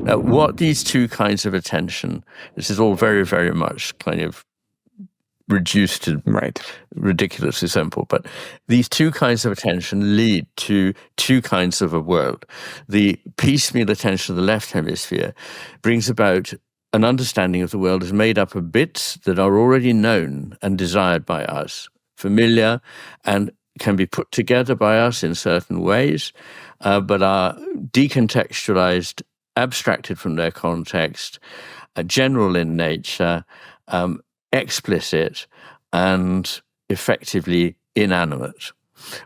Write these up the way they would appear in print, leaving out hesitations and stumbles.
Now, what these two kinds of attention, this is all very, very much kind of reduced to ridiculously simple, but these two kinds of attention lead to two kinds of a world. The piecemeal attention of the left hemisphere brings about an understanding of the world is made up of bits that are already known and desired by us, familiar, and can be put together by us in certain ways, but are decontextualized, abstracted from their context, general in nature, explicit, and effectively inanimate.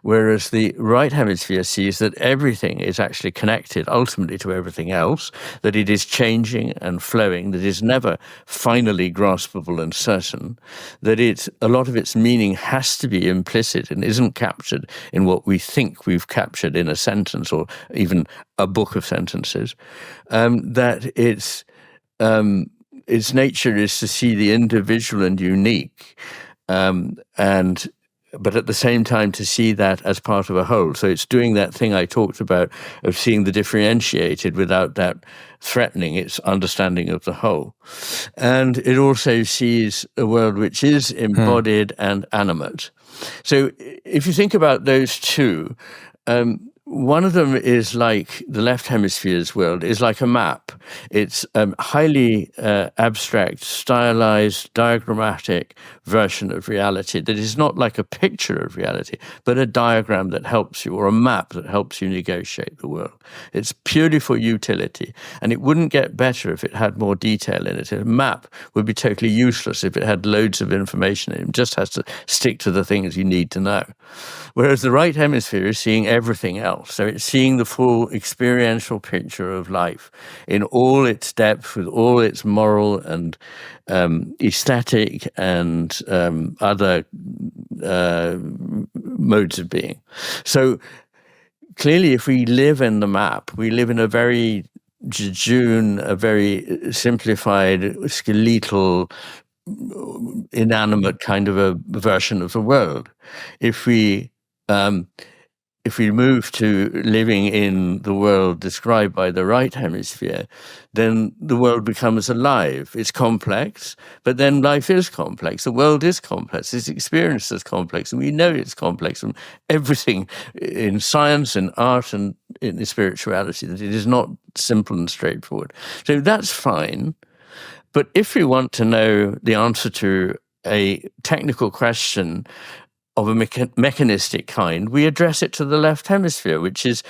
Whereas the right hemisphere sees that everything is actually connected ultimately to everything else, that it is changing and flowing, that it is never finally graspable and certain, that a lot of its meaning has to be implicit and isn't captured in what we think we've captured in a sentence or even a book of sentences, that its nature is to see the individual and unique, but at the same time to see that as part of a whole. So it's doing that thing I talked about of seeing the differentiated without that threatening its understanding of the whole. And it also sees a world which is embodied and animate. So if you think about those two, one of them is like the left hemisphere's world, is like a map. It's a highly abstract, stylized, diagrammatic version of reality that is not like a picture of reality, but a diagram that helps you, or a map that helps you negotiate the world. It's purely for utility, and it wouldn't get better if it had more detail in it. A map would be totally useless if it had loads of information in it. It just has to stick to the things you need to know. Whereas the right hemisphere is seeing everything else. So it's seeing the full experiential picture of life in all its depth, with all its moral and aesthetic and other modes of being. So clearly, if we live in the map, we live in a very jejune, a very simplified, skeletal, inanimate kind of a version of the world. If we move to living in the world described by the right hemisphere, then the world becomes alive. It's complex, but then life is complex. The world is complex. It's experienced as complex, and we know it's complex from everything in science and art and in spirituality, that it is not simple and straightforward. So that's fine. But if we want to know the answer to a technical question of a mechanistic kind, we address it to the left hemisphere, which is,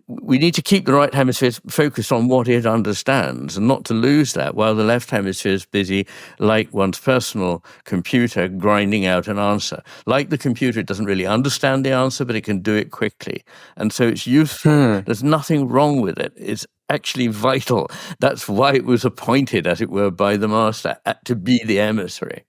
we need to keep the right hemisphere focused on what it understands and not to lose that, while the left hemisphere is busy, like one's personal computer, grinding out an answer. Like the computer, it doesn't really understand the answer, but it can do it quickly. And so it's useful. There's nothing wrong with it. It's actually vital. That's why it was appointed, as it were, by the master to be the emissary.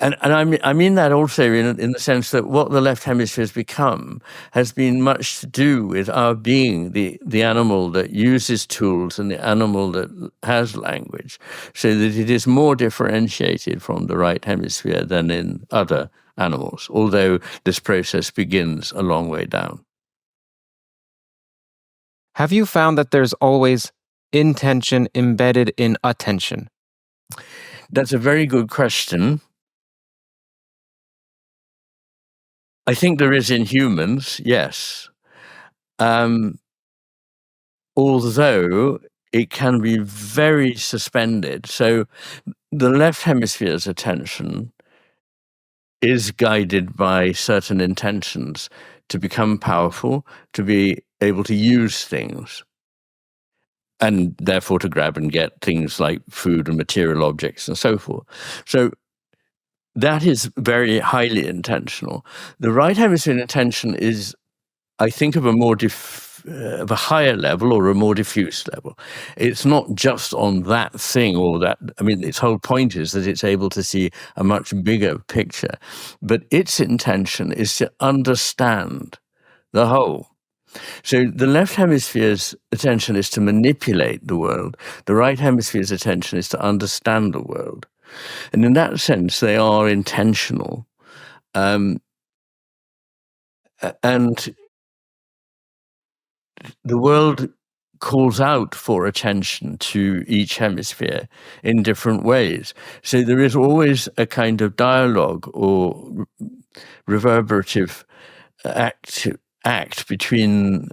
And I mean that also in the sense that what the left hemisphere has become has been much to do with our being the animal that uses tools and the animal that has language, so that it is more differentiated from the right hemisphere than in other animals, although this process begins a long way down. Have you found that there's always intention embedded in attention? That's a very good question. I think there is in humans, yes. Although it can be very suspended. So the left hemisphere's attention is guided by certain intentions to become powerful, to be able to use things, and therefore to grab and get things like food and material objects and so forth. So that is very highly intentional. The right hemisphere intention is, I think, of a more of a higher level or a more diffuse level. It's not just on that thing or that. I mean, its whole point is that it's able to see a much bigger picture. But its intention is to understand the whole. So the left hemisphere's attention is to manipulate the world. The right hemisphere's attention is to understand the world. And in that sense, they are intentional. And the world calls out for attention to each hemisphere in different ways. So there is always a kind of dialogue or reverberative act between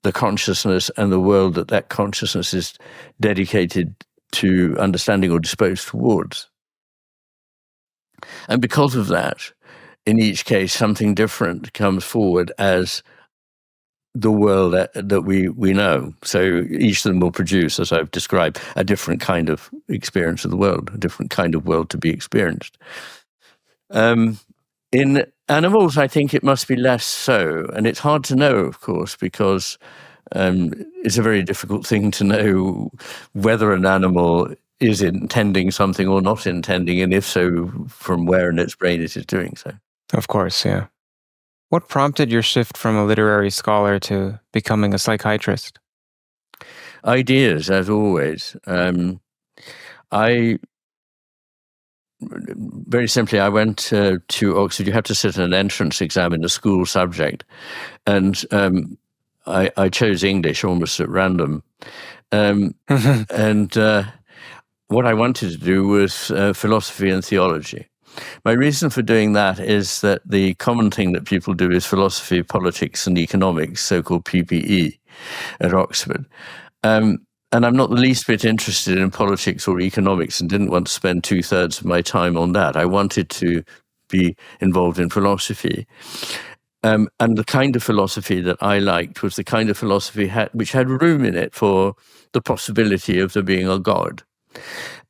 the consciousness and the world that consciousness is dedicated to understanding or disposed towards. And because of that, in each case, something different comes forward as the world that we know. So each of them will produce, as I've described, a different kind of experience of the world, a different kind of world to be experienced. In animals, I think it must be less so. And it's hard to know, of course, because it's a very difficult thing to know whether an animal is intending something or not intending, and if so, from where in its brain it is doing so. Of course, yeah. What prompted your shift from a literary scholar to becoming a psychiatrist? Ideas, as always. Very simply, I went to Oxford. You have to sit an entrance exam in a school subject, and I chose English almost at random. And what I wanted to do was philosophy and theology. My reason for doing that is that the common thing that people do is philosophy, politics, and economics, so-called PPE, at Oxford. And I'm not the least bit interested in politics or economics and didn't want to spend 2/3 of my time on that. I wanted to be involved in philosophy. And the kind of philosophy that I liked was the kind of philosophy which had room in it for the possibility of there being a God.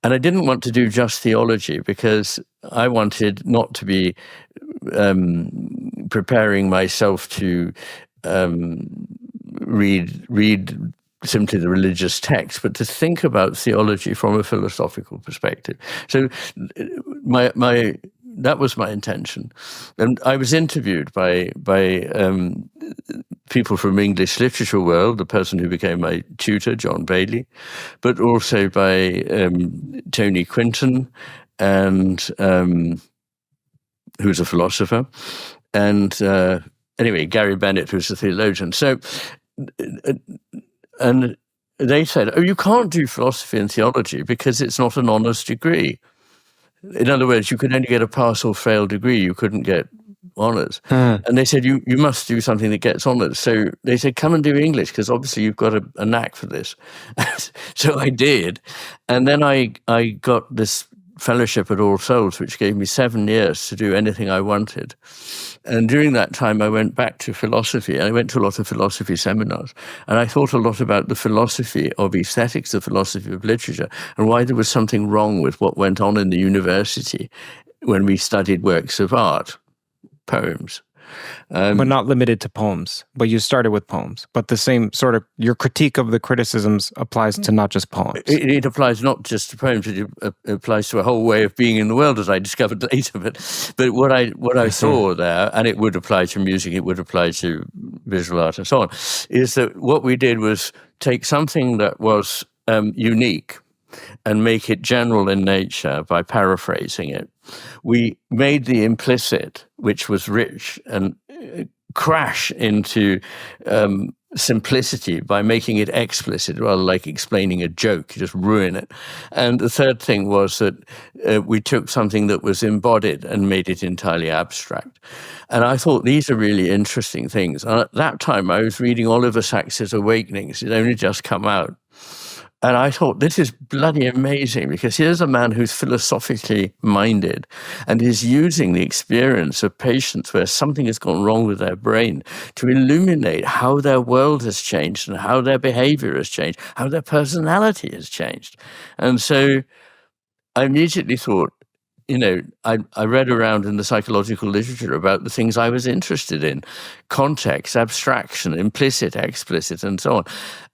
And I didn't want to do just theology because I wanted not to be preparing myself to read simply the religious text, but to think about theology from a philosophical perspective. So that was my intention. And I was interviewed by people from English literature world, the person who became my tutor, John Bailey, but also by Tony Quinton, and who's a philosopher, and anyway, Gary Bennett, who's a theologian. So, and they said, "Oh, you can't do philosophy and theology because it's not an honours degree. In other words, you could only get a pass or fail degree. You couldn't get honours." And they said, you must do something that gets honours. So they said, come and do English, because obviously you've got a knack for this. So I did. And then I got this fellowship at All Souls, which gave me 7 years to do anything I wanted. And during that time, I went back to philosophy. I went to a lot of philosophy seminars. And I thought a lot about the philosophy of aesthetics, the philosophy of literature, and why there was something wrong with what went on in the university when we studied works of art, poems. But not limited to poems. But you started with poems. But the same sort of, your critique of the criticisms applies to not just poems. It applies not just to poems, it applies to a whole way of being in the world, as I discovered later. But what I saw there, and it would apply to music, it would apply to visual art and so on, is that what we did was take something that was unique and make it general in nature by paraphrasing it. We made the implicit, which was rich, and crash into simplicity by making it explicit, rather like explaining a joke. You just ruin it. And the third thing was that we took something that was embodied and made it entirely abstract. And I thought these are really interesting things. And at that time, I was reading Oliver Sacks's Awakenings. It only just come out. And I thought, this is bloody amazing, because here's a man who's philosophically minded and is using the experience of patients where something has gone wrong with their brain to illuminate how their world has changed and how their behavior has changed, how their personality has changed. And so I immediately thought, I read around in the psychological literature about the things I was interested in: context, abstraction, implicit, explicit, and so on.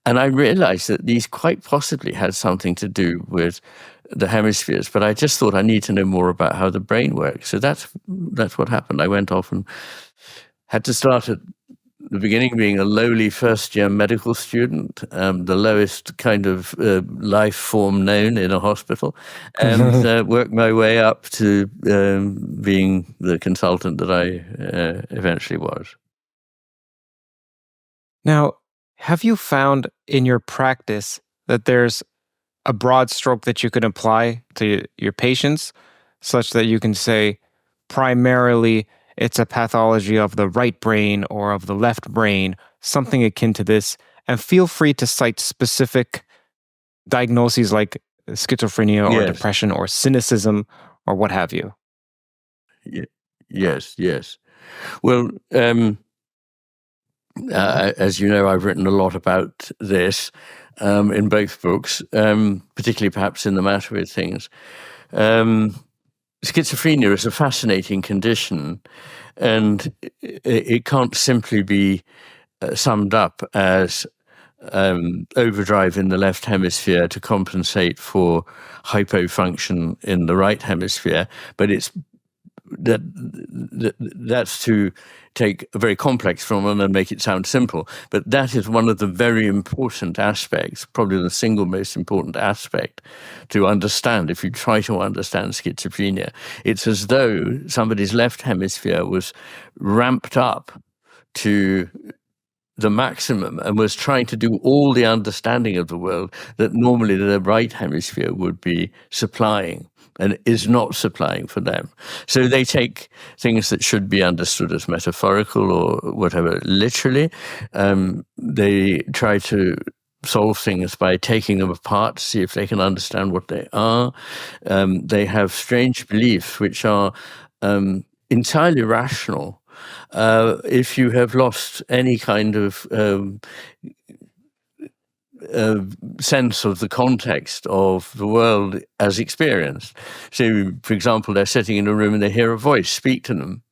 And I realized that these quite possibly had something to do with the hemispheres, but I just thought I need to know more about how the brain works. So that's what happened. I went off and had to start at the beginning being a lowly first-year medical student, the lowest kind of life form known in a hospital, and worked my way up to being the consultant that I eventually was. Now, Have you found in your practice that there's a broad stroke that you can apply to your patients such that you can say primarily it's a pathology of the right brain or of the left brain, something akin to this, and feel free to cite specific diagnoses like schizophrenia or Yes. depression or cynicism or what have you? Yes. Well, as you know, I've written a lot about this in both books, particularly perhaps in The Matter with Things. Schizophrenia is a fascinating condition, and it can't simply be summed up as overdrive in the left hemisphere to compensate for hypofunction in the right hemisphere, but that's to take a very complex phenomenon and make it sound simple. But that is one of the very important aspects, probably the single most important aspect to understand if you try to understand schizophrenia. It's as though somebody's left hemisphere was ramped up to the maximum and was trying to do all the understanding of the world that normally the right hemisphere would be supplying and is not supplying for them. So they take things that should be understood as metaphorical or whatever literally. They try to solve things by taking them apart to see if they can understand what they are. They have strange beliefs which are entirely rational. If you have lost any kind of sense of the context of the world as experienced. So, for example, they're sitting in a room and they hear a voice speak to them.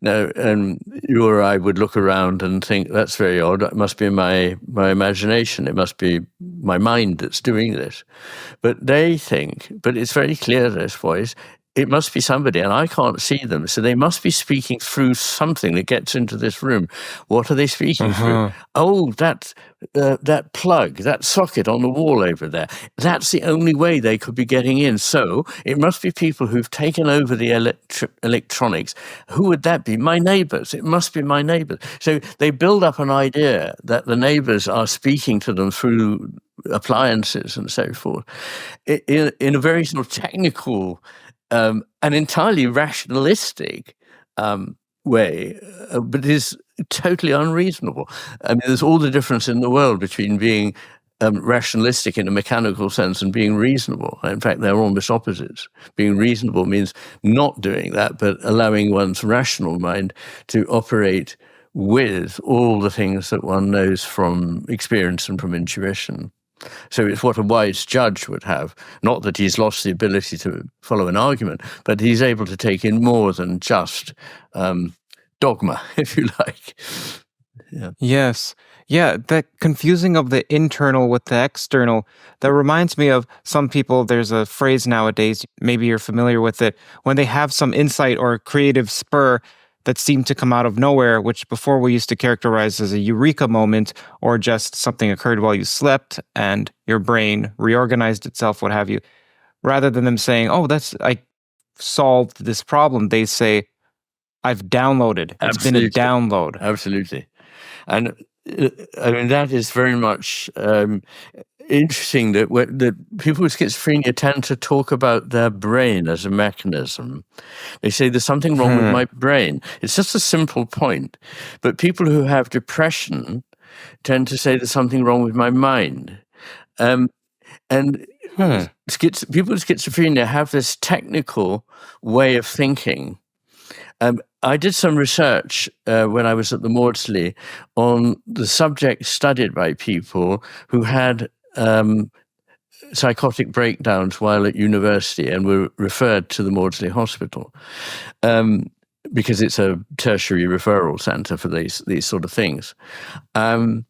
Now, and you or I would look around and think, that's very odd. It must be my imagination. It must be my mind that's doing this. But they think, but it's very clear, this voice, it must be somebody, and I can't see them. So they must be speaking through something that gets into this room. What are they speaking through? Oh, that plug, that socket on the wall over there. That's the only way they could be getting in. So it must be people who've taken over the electronics. Who would that be? My neighbors. It must be my neighbors. So they build up an idea that the neighbors are speaking to them through appliances and so forth in a very sort of technical and entirely rationalistic way, but is totally unreasonable. I mean, there's all the difference in the world between being rationalistic in a mechanical sense and being reasonable. In fact, they're almost opposites. Being reasonable means not doing that, but allowing one's rational mind to operate with all the things that one knows from experience and from intuition. So it's what a wise judge would have. Not that he's lost the ability to follow an argument, but he's able to take in more than just dogma, if you like. Yeah. Yes. Yeah, that confusing of the internal with the external, that reminds me of some people, there's a phrase nowadays, maybe you're familiar with it, when they have some insight or creative spur that seemed to come out of nowhere, which before we used to characterize as a eureka moment or just something occurred while you slept and your brain reorganized itself, what have you. Rather than them saying, oh, I solved this problem, they say, I've downloaded. It's been a download. Absolutely. And I mean, that is very much interesting that people with schizophrenia tend to talk about their brain as a mechanism. They say there's something wrong with my brain. It's just a simple point. But people who have depression tend to say there's something wrong with my mind. And people with schizophrenia have this technical way of thinking. I did some research when I was at the Maudsley on the subject studied by people who had psychotic breakdowns while at university and were referred to the Maudsley Hospital because it's a tertiary referral center for these sort of things. And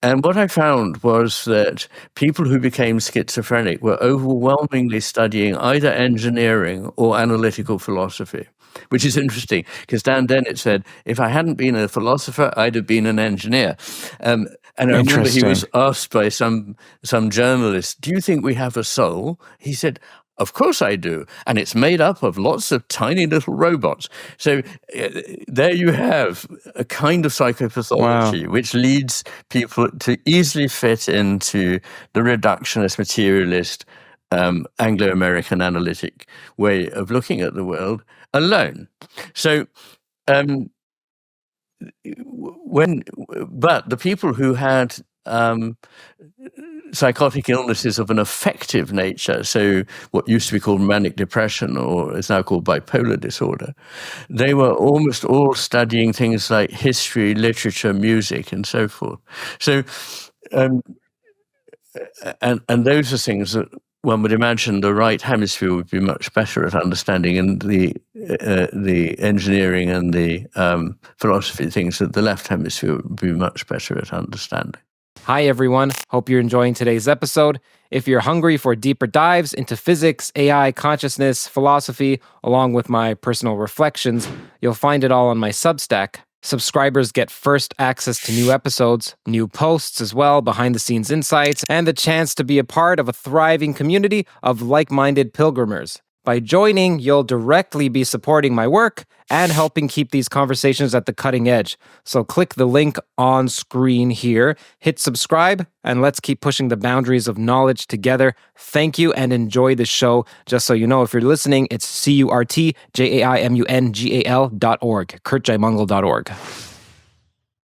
what I found was that people who became schizophrenic were overwhelmingly studying either engineering or analytical philosophy, which is interesting because Dan Dennett said, if I hadn't been a philosopher, I'd have been an engineer. And I remember he was asked by some journalist, do you think we have a soul? He said, Of course I do. And it's made up of lots of tiny little robots. So there you have a kind of psychopathology which leads people to easily fit into the reductionist, materialist, Anglo-American analytic way of looking at the world alone. So but the people who had psychotic illnesses of an affective nature, so what used to be called manic depression or is now called bipolar disorder, they were almost all studying things like history, literature, music, and so forth. So, and those are things that one would imagine the right hemisphere would be much better at understanding, and the engineering and the philosophy things that the left hemisphere would be much better at understanding. Hi, everyone. Hope you're enjoying today's episode. If you're hungry for deeper dives into physics, AI, consciousness, philosophy, along with my personal reflections, you'll find it all on my Substack. Subscribers get first access to new episodes, new posts as well, behind-the-scenes insights, and the chance to be a part of a thriving community of like-minded pilgrimers. By joining, you'll directly be supporting my work and helping keep these conversations at the cutting edge. So click the link on screen here, hit subscribe, and let's keep pushing the boundaries of knowledge together. Thank you and enjoy the show. Just so you know, if you're listening, it's CurtJaimungal.org, CurtJaimungal.org.